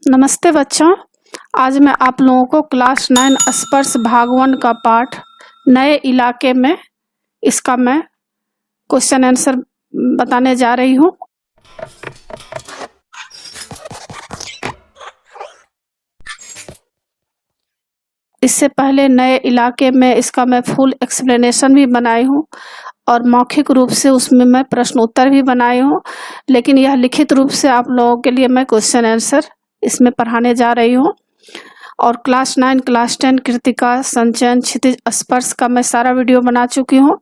नमस्ते बच्चों। आज मैं आप लोगों को क्लास 9 स्पर्श भाग 1 का पाठ नए इलाके में इसका मैं क्वेश्चन आंसर बताने जा रही हूँ। इससे पहले नए इलाके में इसका मैं फुल एक्सप्लेनेशन भी बनाई हूँ और मौखिक रूप से उसमें मैं प्रश्न उत्तर भी बनाई हूँ, लेकिन यह लिखित रूप से आप लोगों के लिए मैं क्वेश्चन आंसर इसमें पढ़ाने जा रही हूँ। और क्लास 9, क्लास 10 कृतिका, संचयन, क्षितिज, स्पर्श का मैं सारा वीडियो बना चुकी हूँ।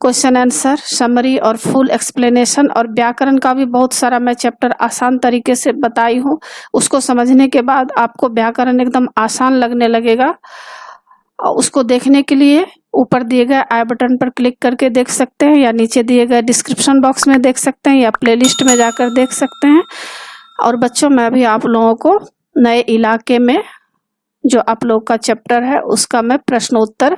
क्वेश्चन आंसर, समरी और फुल एक्सप्लेनेशन और व्याकरण का भी बहुत सारा मैं चैप्टर आसान तरीके से बताई हूँ। उसको समझने के बाद आपको व्याकरण एकदम आसान लगने लगेगा। उसको देखने के लिए ऊपर दिए गए आई बटन पर क्लिक करके देख सकते हैं, या नीचे दिए गए डिस्क्रिप्शन बॉक्स में देख सकते हैं, या प्लेलिस्ट में जाकर देख सकते हैं। और बच्चों, मैं भी आप लोगों को नए इलाके में जो आप लोग का चैप्टर है उसका मैं प्रश्न उत्तर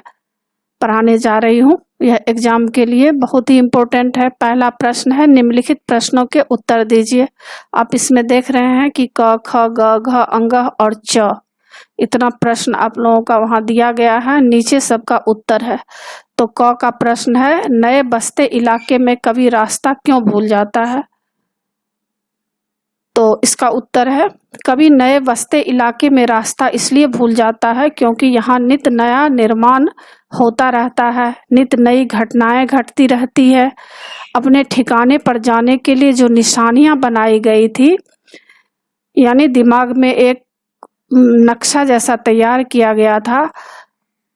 पढ़ाने जा रही हूँ। यह एग्जाम के लिए बहुत ही इम्पोर्टेंट है। पहला प्रश्न है, निम्नलिखित प्रश्नों के उत्तर दीजिए। आप इसमें देख रहे हैं कि क, ख, ग, घ, अंग और च, इतना प्रश्न आप लोगों का वहां दिया गया है। नीचे सबका उत्तर है। तो क का प्रश्न है, नए बसते इलाके में कभी रास्ता क्यों भूल जाता है? तो इसका उत्तर है, कभी नए बसते इलाके में रास्ता इसलिए भूल जाता है क्योंकि यहाँ नित नया निर्माण होता रहता है, नित नई घटनाएं घटती रहती है। अपने ठिकाने पर जाने के लिए जो निशानियां बनाई गई थी, यानी दिमाग में एक नक्शा जैसा तैयार किया गया था,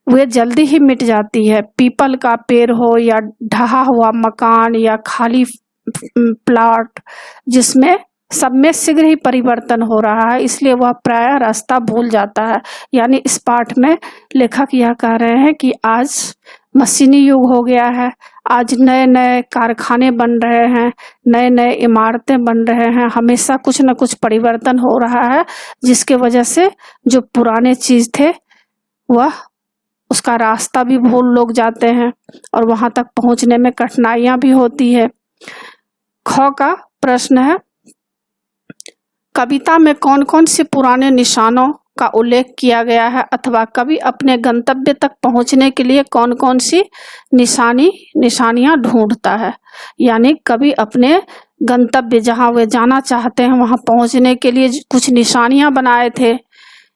वे जल्दी ही मिट जाती है। पीपल का पेड़ हो या ढहा हुआ मकान या खाली प्लॉट, जिसमें सब में शीघ्र ही परिवर्तन हो रहा है, इसलिए वह प्रायः रास्ता भूल जाता है। यानी इस पाठ में लेखक यह कह रहे हैं कि आज मशीनी युग हो गया है, आज नए नए कारखाने बन रहे हैं, नए नए इमारतें बन रहे हैं, हमेशा कुछ न कुछ परिवर्तन हो रहा है, जिसके वजह से जो पुराने चीज थे वह उसका रास्ता भी भूल लोग जाते हैं और वहां तक पहुंचने में कठिनाइयां भी होती है। ख का प्रश्न है, कविता में कौन कौन से पुराने निशानों का उल्लेख किया गया है, अथवा कवि अपने गंतव्य तक पहुंचने के लिए कौन कौन सी निशानियां ढूंढता है। यानी कवि अपने गंतव्य, जहां वे जाना चाहते हैं, वहां पहुंचने के लिए कुछ निशानियां बनाए थे।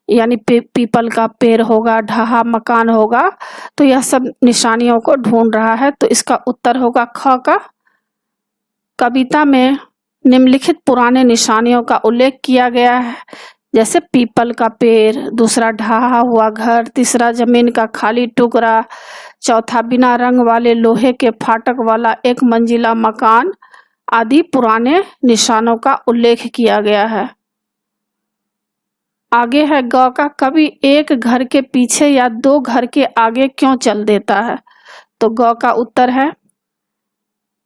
यानी पीपल का पेड़ होगा, ढहा मकान होगा, तो यह सब निशानियों को ढूंढ रहा है। तो इसका उत्तर होगा ख का, कविता में निम्नलिखित पुराने निशानियों का उल्लेख किया गया है, जैसे पीपल का पेड़, दूसरा ढहा हुआ घर, तीसरा जमीन का खाली टुकड़ा, चौथा बिना रंग वाले लोहे के फाटक वाला एक मंजिला मकान आदि पुराने निशानों का उल्लेख किया गया है। आगे है ग का, कभी एक घर के पीछे या दो घर के आगे क्यों चल देता है? तो ग का उत्तर है,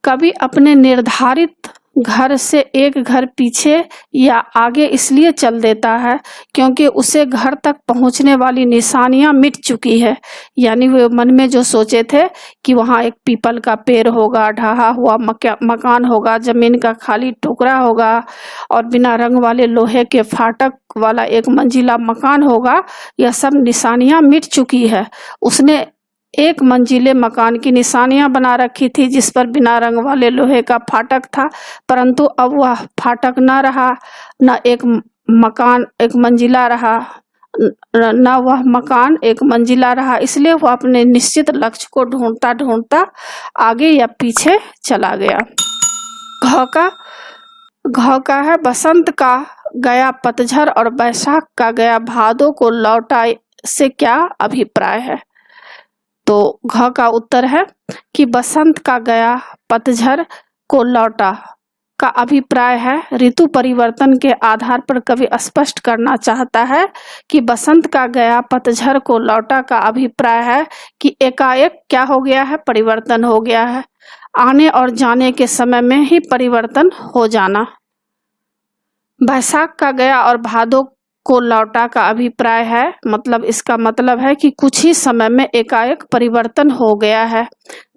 कभी अपने निर्धारित घर से एक घर पीछे या आगे इसलिए चल देता है क्योंकि उसे घर तक पहुंचने वाली निशानियां मिट चुकी है। यानी वे मन में जो सोचे थे कि वहां एक पीपल का पेड़ होगा, ढहा हुआ मकान होगा, जमीन का खाली टुकड़ा होगा और बिना रंग वाले लोहे के फाटक वाला एक मंजिला मकान होगा, यह सब निशानियां मिट चुकी है। उसने एक मंजिले मकान की निशानियां बना रखी थी जिस पर बिना रंग वाले लोहे का फाटक था, परंतु अब वह फाटक न रहा, न एक मकान एक मंजिला रहा, न वह मकान एक मंजिला रहा। इसलिए वह अपने निश्चित लक्ष्य को ढूंढता ढूंढता आगे या पीछे चला गया। घ का है, बसंत का गया पतझड़ और बैसाख का गया भादों को लौटा से क्या अभिप्राय है? तो घ का उत्तर है कि बसंत का गया पतझड़ को लौटा का अभिप्राय है, ऋतु परिवर्तन के आधार पर कवि स्पष्ट करना चाहता है कि बसंत का गया पतझड़ को लौटा का अभिप्राय है कि एकाएक क्या हो गया है, परिवर्तन हो गया है, आने और जाने के समय में ही परिवर्तन हो जाना। बैसाख का गया और भादों को लौटा का अभिप्राय है, मतलब इसका मतलब है कि कुछ ही समय में एकाएक परिवर्तन हो गया है,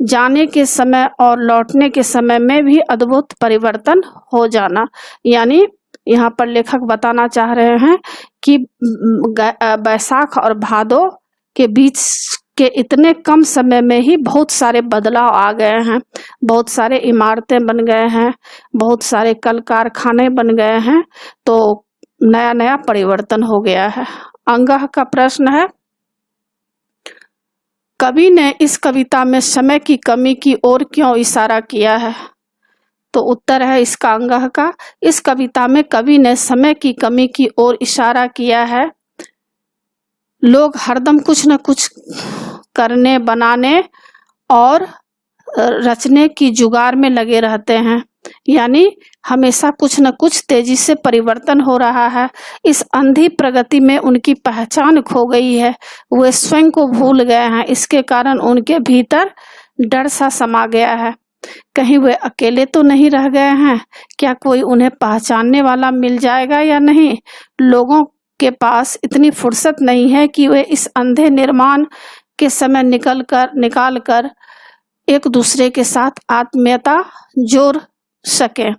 जाने के समय और लौटने के समय में भी अद्भुत परिवर्तन हो जाना। यानी यहाँ पर लेखक बताना चाह रहे हैं कि बैसाख और भादो के बीच के इतने कम समय में ही बहुत सारे बदलाव आ गए हैं, बहुत सारे इमारतें बन गए हैं, बहुत सारे कल कारखाने बन गए हैं, तो नया नया परिवर्तन हो गया है। अंगह का प्रश्न है, कवि ने इस कविता में समय की कमी की ओर क्यों इशारा किया है? तो उत्तर है इसका अंगह का, इस कविता में कवि ने समय की कमी की ओर इशारा किया है। लोग हरदम कुछ न कुछ करने, बनाने और रचने की जुगार में लगे रहते हैं, यानी हमेशा कुछ न कुछ तेजी से परिवर्तन हो रहा है। इस अंधी प्रगति में उनकी पहचान खो गई है, वे स्वयं को भूल गए हैं। इसके कारण उनके भीतर डर सा समा गया है। कहीं वे अकेले तो नहीं रह गए हैं? क्या कोई उन्हें पहचानने वाला मिल जाएगा या नहीं? लोगों के पास इतनी फुर्सत नहीं है कि वे इस अंधे निर्माण के समय निकाल कर एक दूसरे के साथ आत्मीयता जोड़ सके।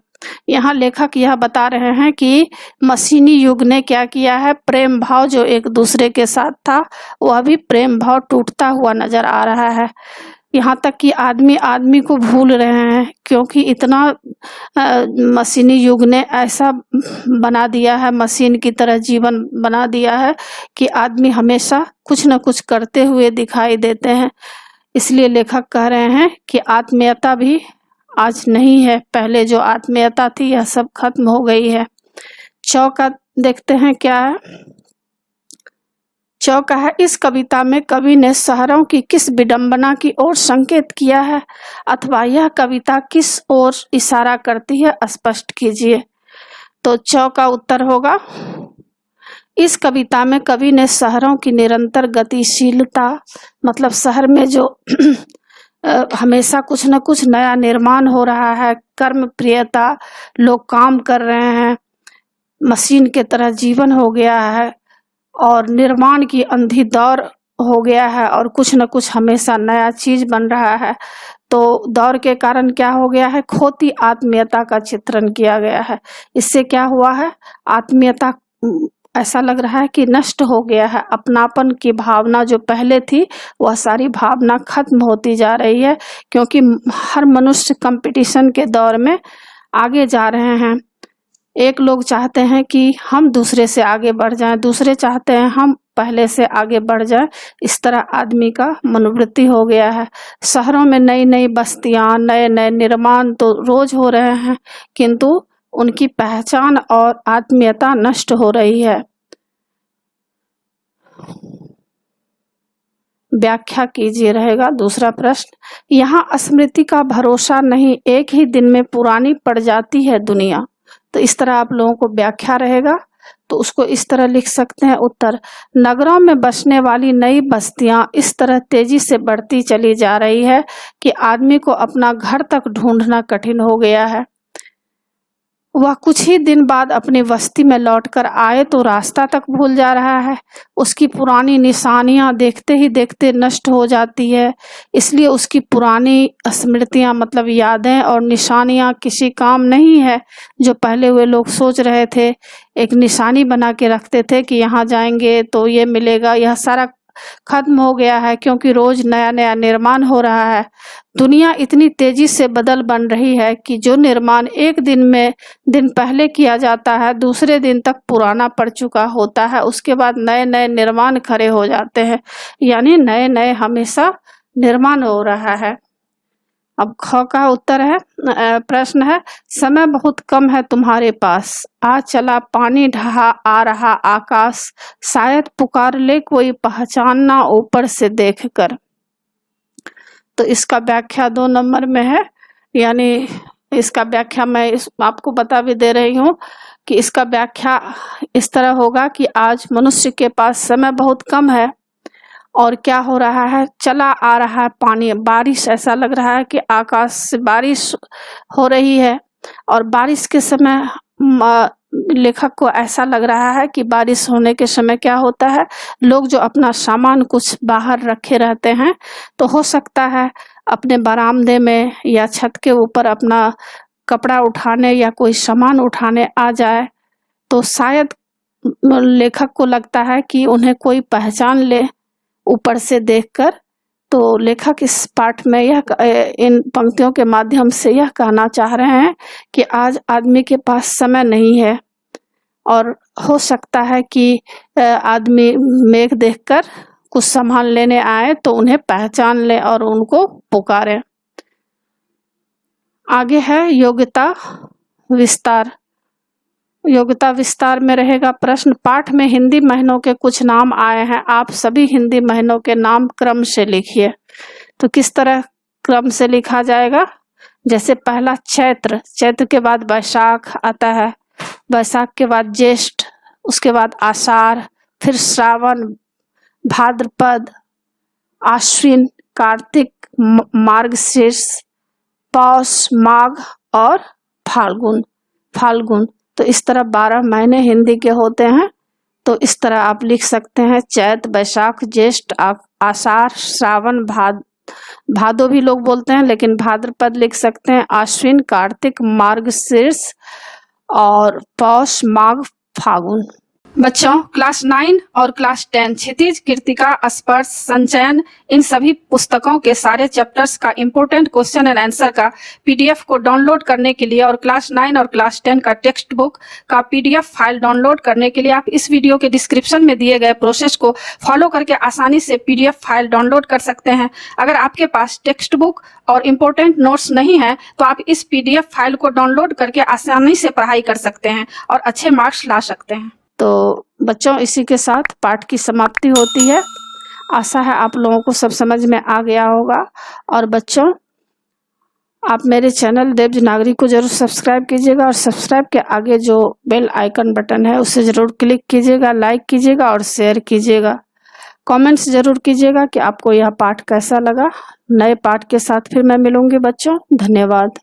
यहाँ लेखक यह बता रहे हैं कि मशीनी युग ने क्या किया है, प्रेम भाव जो एक दूसरे के साथ था वह भी प्रेम भाव टूटता हुआ नजर आ रहा है। यहाँ तक कि आदमी आदमी को भूल रहे हैं, क्योंकि इतना मशीनी युग ने ऐसा बना दिया है, मशीन की तरह जीवन बना दिया है कि आदमी हमेशा कुछ न कुछ करते हुए दिखाई देते हैं। इसलिए लेखक कह रहे हैं कि आत्मीयता भी आज नहीं है, पहले जो आत्मीयता थी यह सब खत्म हो गई है। चौका देखते हैं क्या है। चौका है, इस कविता में कवि ने शहरों की किस विडंबना की ओर संकेत किया है, अथवा यह कविता किस ओर इशारा करती है, स्पष्ट कीजिए। तो चौका उत्तर होगा, इस कविता में कवि ने शहरों की निरंतर गतिशीलता, मतलब शहर में जो हमेशा कुछ न कुछ नया निर्माण हो रहा है, कर्म प्रियता, लोग काम कर रहे हैं, मशीन के तरह जीवन हो गया है और निर्माण की अंधी दौर हो गया है और कुछ न कुछ हमेशा नया चीज बन रहा है। तो दौर के कारण क्या हो गया है, खोती आत्मीयता का चित्रण किया गया है। इससे क्या हुआ है, आत्मीयता ऐसा लग रहा है कि नष्ट हो गया है। अपनापन की भावना जो पहले थी वह सारी भावना खत्म होती जा रही है, क्योंकि हर मनुष्य कंपटीशन के दौर में आगे जा रहे हैं। एक लोग चाहते हैं कि हम दूसरे से आगे बढ़ जाएं, दूसरे चाहते हैं हम पहले से आगे बढ़ जाएं। इस तरह आदमी का मनोवृत्ति हो गया है। शहरों में नई नई बस्तियां, नए नए निर्माण तो रोज हो रहे हैं, किंतु उनकी पहचान और आत्मीयता नष्ट हो रही है। व्याख्या कीजिए रहेगा दूसरा प्रश्न। यहाँ स्मृति का भरोसा नहीं, एक ही दिन में पुरानी पड़ जाती है दुनिया। तो इस तरह आप लोगों को व्याख्या रहेगा, तो उसको इस तरह लिख सकते हैं। उत्तर, नगरों में बसने वाली नई बस्तियां इस तरह तेजी से बढ़ती चली जा रही है कि आदमी को अपना घर तक ढूंढना कठिन हो गया है। वह कुछ ही दिन बाद अपनी बस्ती में लौटकर आए तो रास्ता तक भूल जा रहा है। उसकी पुरानी निशानियां देखते ही देखते नष्ट हो जाती है। इसलिए उसकी पुरानी स्मृतियां, मतलब यादें और निशानियां किसी काम नहीं है। जो पहले वे लोग सोच रहे थे, एक निशानी बना के रखते थे कि यहाँ जाएंगे तो ये मिलेगा, यह सारा खत्म हो गया है, क्योंकि रोज नया नया निर्माण हो रहा है। दुनिया इतनी तेजी से बन रही है कि जो निर्माण एक दिन पहले किया जाता है, दूसरे दिन तक पुराना पड़ चुका होता है। उसके बाद नए नए निर्माण खड़े हो जाते हैं, यानी नए नए हमेशा निर्माण हो रहा है। अब ख का उत्तर है, प्रश्न है, समय बहुत कम है तुम्हारे पास, आ चला पानी ढहा आ रहा आकाश, शायद पुकार ले कोई पहचानना ऊपर से देखकर। तो इसका व्याख्या 2 नंबर में है, यानी इसका व्याख्या मैं आपको बता भी दे रही हूँ कि इसका व्याख्या इस तरह होगा कि आज मनुष्य के पास समय बहुत कम है और क्या हो रहा है, चला आ रहा है पानी, बारिश, ऐसा लग रहा है कि आकाश से बारिश हो रही है। और बारिश के समय लेखक को ऐसा लग रहा है कि बारिश होने के समय क्या होता है, लोग जो अपना सामान कुछ बाहर रखे रहते हैं, तो हो सकता है अपने बरामदे में या छत के ऊपर अपना कपड़ा उठाने या कोई सामान उठाने आ जाए, तो शायद लेखक को लगता है कि उन्हें कोई पहचान ले ऊपर से देखकर, तो लेखक इस पाठ में इन पंक्तियों के माध्यम से यह कहना चाह रहे हैं कि आज आदमी के पास समय नहीं है और हो सकता है कि आदमी मेघ देखकर कुछ सामान लेने आए तो उन्हें पहचान ले और उनको पुकारे। आगे है योग्यता विस्तार। योग्यता विस्तार में रहेगा प्रश्न, पाठ में हिंदी महीनों के कुछ नाम आए हैं, आप सभी हिंदी महीनों के नाम क्रम से लिखिए। तो किस तरह क्रम से लिखा जाएगा? जैसे पहला चैत्र, चैत्र के बाद वैशाख आता है, वैशाख के बाद ज्येष्ठ, उसके बाद आषाढ़, फिर श्रावण, भाद्रपद, आश्विन, कार्तिक, मार्गशीर्ष, पौष, माघ और फाल्गुन। तो इस तरह 12 महीने हिंदी के होते हैं। तो इस तरह आप लिख सकते हैं चैत, वैशाख, ज्येष्ठ, आषाढ़, श्रावण, भादो भी लोग बोलते हैं लेकिन भाद्रपद लिख सकते हैं, आश्विन, कार्तिक, मार्गशीर्ष और पौष, माघ, फाल्गुन। बच्चों, क्लास 9 और क्लास 10 क्षितिज, कृतिका, स्पर्श, संचयन, इन सभी पुस्तकों के सारे चैप्टर्स का इंपॉर्टेंट क्वेश्चन एंड आंसर का पीडीएफ को डाउनलोड करने के लिए और क्लास 9 और क्लास 10 का टेक्स्ट बुक का पीडीएफ फाइल डाउनलोड करने के लिए आप इस वीडियो के डिस्क्रिप्शन में दिए गए प्रोसेस को फॉलो करके आसानी से पीडीएफ फाइल डाउनलोड कर सकते हैं। अगर आपके पास टेक्स्ट बुक और इम्पोर्टेंट नोट्स नहीं है तो आप इस पीडीएफ फाइल को डाउनलोड करके आसानी से पढ़ाई कर सकते हैं और अच्छे मार्क्स ला सकते हैं। तो बच्चों, इसी के साथ पाठ की समाप्ति होती है। आशा है आप लोगों को सब समझ में आ गया होगा। और बच्चों, आप मेरे चैनल देवजी नागरिक को जरूर सब्सक्राइब कीजिएगा और सब्सक्राइब के आगे जो बेल आइकन बटन है उसे जरूर क्लिक कीजिएगा, लाइक कीजिएगा और शेयर कीजिएगा। कमेंट्स जरूर कीजिएगा कि आपको यह पाठ कैसा लगा। नए पाठ के साथ फिर मैं मिलूंगी बच्चों। धन्यवाद।